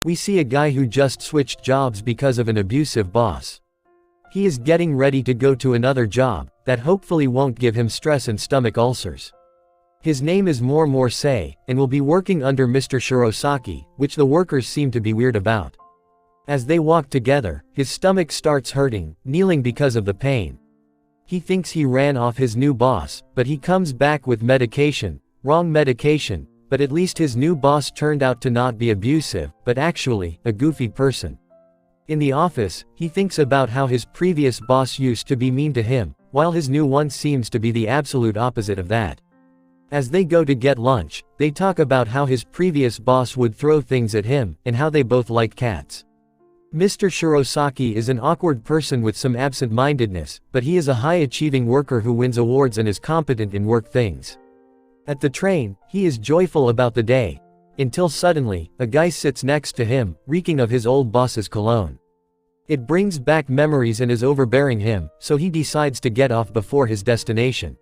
We see a guy who just switched jobs because of an abusive boss. He is getting ready to go to another job, that hopefully won't give him stress and stomach ulcers. His name is Morse, and will be working under Mr. Shirosaki, which the workers seem to be weird about. As they walk together, his stomach starts hurting, kneeling because of the pain. He thinks he ran off his new boss, but he comes back with medication, wrong medication, but at least his new boss turned out to not be abusive, but actually, a goofy person. In the office, he thinks about how his previous boss used to be mean to him, while his new one seems to be the absolute opposite of that. As they go to get lunch, they talk about how his previous boss would throw things at him, and how they both like cats. Mr. Shirosaki is an awkward person with some absent-mindedness, but he is a high-achieving worker who wins awards and is competent in work things. At the train, he is joyful about the day. Until suddenly, a guy sits next to him, reeking of his old boss's cologne. It brings back memories and is overbearing him, so he decides to get off before his destination.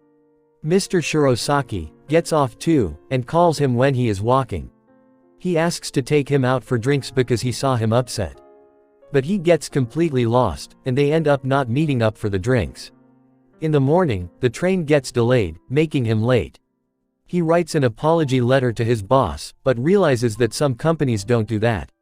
Mr. Shirosaki gets off too, and calls him when he is walking. He asks to take him out for drinks because he saw him upset. But he gets completely lost, and they end up not meeting up for the drinks. In the morning, the train gets delayed, making him late. He writes an apology letter to his boss, but realizes that some companies don't do that.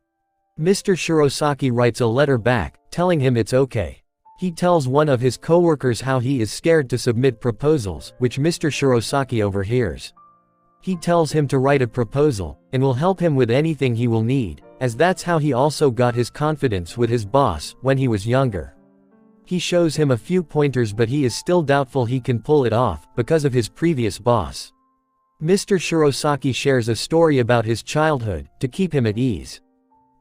Mr. Shirosaki writes a letter back, telling him it's okay. He tells one of his coworkers how he is scared to submit proposals, which Mr. Shirosaki overhears. He tells him to write a proposal, and will help him with anything he will need, as that's how he also got his confidence with his boss, when he was younger. He shows him a few pointers, but he is still doubtful he can pull it off, because of his previous boss. Mr. Shirosaki shares a story about his childhood, to keep him at ease.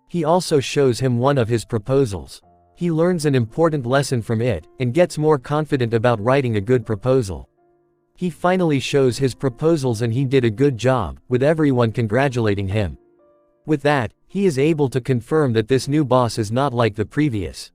He also shows him one of his proposals. He learns an important lesson from it, and gets more confident about writing a good proposal. He finally shows his proposals and he did a good job, with everyone congratulating him. With that, he is able to confirm that this new boss is not like the previous.